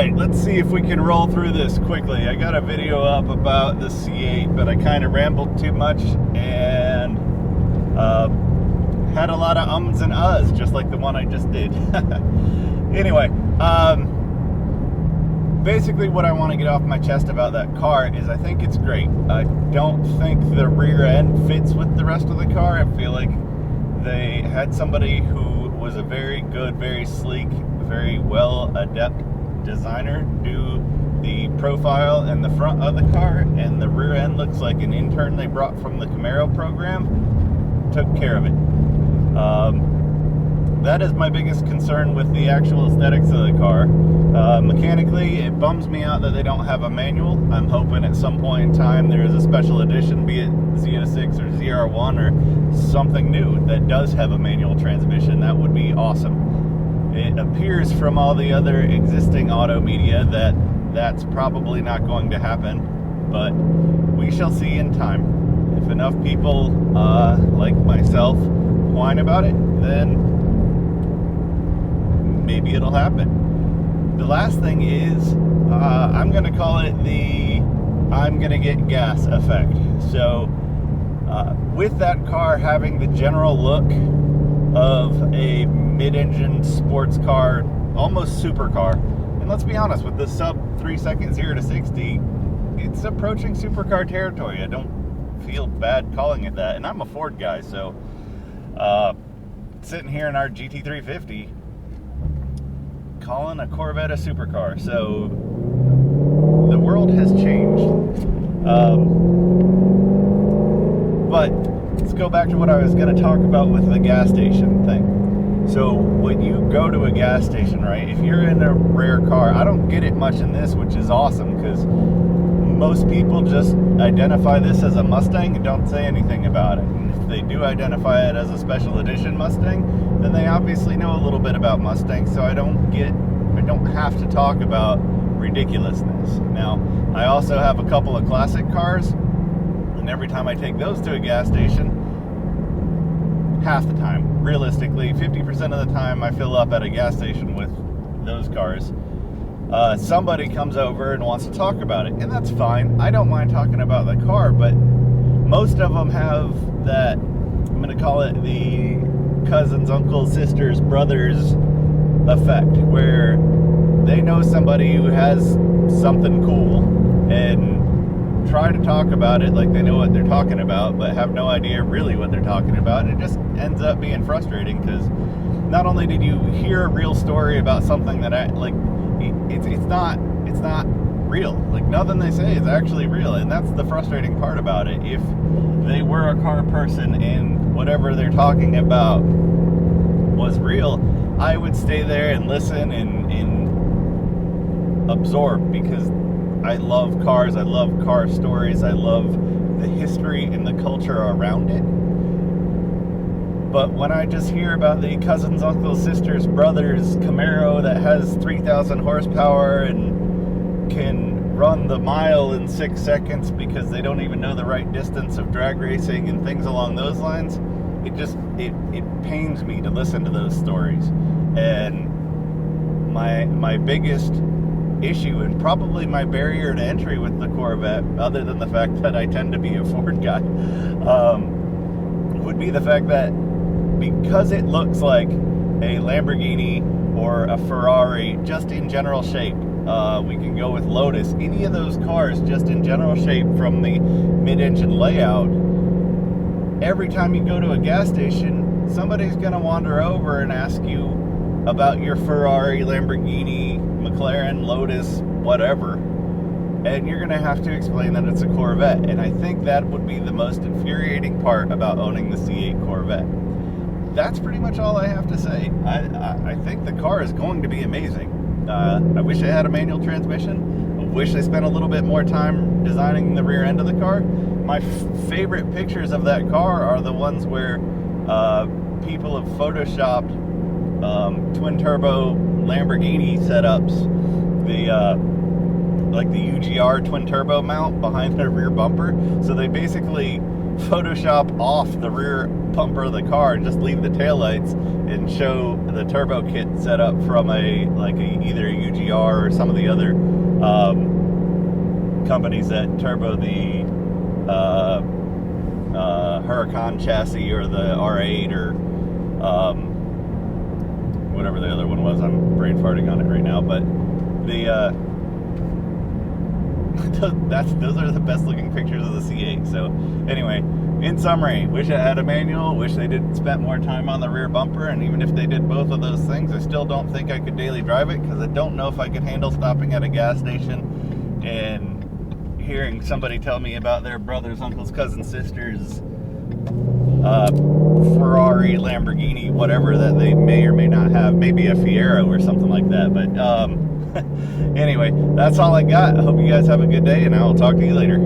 right, let's see if we can roll through this quickly. I got a video up about the C8, but I kind of rambled too much and had a lot of ums and uhs, just like the one I just did. Anyway, basically what I want to get off my chest about that car is I think it's great. I don't think the rear end fits with the rest of the car. I feel like they had somebody who was a very good, very sleek, very well adept designer do the profile and the front of the car, and the rear end looks like an intern they brought from the Camaro program took care of it. That is my biggest concern with the actual aesthetics of the car. Mechanically, it bums me out that they don't have a manual. I'm hoping at some point in time there is a special edition, be it Z06 or ZR1 or something new that does have a manual transmission. That would be awesome. It appears from all the other existing auto media that that's probably not going to happen, but we shall see in time. If enough people, like myself, whine about it, then maybe it'll happen. The last thing is, I'm going to call it the I'm going to get gas effect. So, with that car having the general look of a mid-engine sports car, almost supercar, and let's be honest, with the sub 3 second 0 to 60, it's approaching supercar territory. I don't feel bad calling it that, and I'm a Ford guy, so sitting here in our gt-350 calling a Corvette a supercar. So the world has changed. But let's go back to what I was going to talk about with the gas station thing. So when you go to a gas station, right, if you're in a rare car, I don't get it much in this, which is awesome, because most people just identify this as a Mustang and don't say anything about it. And if they do identify it as a special edition Mustang, then they obviously know a little bit about Mustangs, so I don't have to talk about ridiculousness. Now, I also have a couple of classic cars, and every time I take those to a gas station, half the time, realistically, 50% of the time I fill up at a gas station with those cars. Somebody comes over and wants to talk about it, and that's fine. I don't mind talking about the car, but most of them have that, I'm going to call it the cousins, uncles, sisters, brothers effect, where they know somebody who has something cool and try to talk about it like they know what they're talking about, but have no idea really what they're talking about. And it just ends up being frustrating, because not only did you hear a real story about something that it's not real. Like, nothing they say is actually real, and that's the frustrating part about it. If they were a car person and whatever they're talking about was real, I would stay there and listen and absorb, because I love cars, I love car stories, I love the history and the culture around it. But when I just hear about the cousins, uncles, sisters, brothers Camaro that has 3,000 horsepower and can run the mile in 6 seconds because they don't even know the right distance of drag racing and things along those lines, it pains me to listen to those stories. And my biggest issue, and probably my barrier to entry with the Corvette, other than the fact that I tend to be a Ford guy, would be the fact that because it looks like a Lamborghini or a Ferrari just in general shape, we can go with Lotus, any of those cars just in general shape from the mid-engine layout, every time you go to a gas station, somebody's going to wander over and ask you about your Ferrari, Lamborghini, McLaren, Lotus, whatever, and you're going to have to explain that it's a Corvette. And I think that would be the most infuriating part about owning the C8 Corvette. That's pretty much all I have to say. I think the car is going to be amazing. I wish I had a manual transmission. I wish I spent a little bit more time designing the rear end of the car. My favorite pictures of that car are the ones where people have photoshopped twin turbo Lamborghini setups, like the UGR twin turbo mount behind the rear bumper. So they basically Photoshop off the rear bumper of the car and just leave the taillights and show the turbo kit set up from either a UGR or some of the other companies that turbo the Huracan chassis or the R8 or whatever the other one was. I'm brain farting on it right now, but the those are the best looking pictures of the C8. So anyway, in summary, wish I had a manual, wish they did spend more time on the rear bumper, and even if they did both of those things, I still don't think I could daily drive it, because I don't know if I could handle stopping at a gas station and hearing somebody tell me about their brothers, uncles, cousins, sisters, Ferrari, Lamborghini, whatever that they may or may not have, maybe a Fiero or something like that. But anyway, that's all I got. I hope you guys have a good day, and I will talk to you later.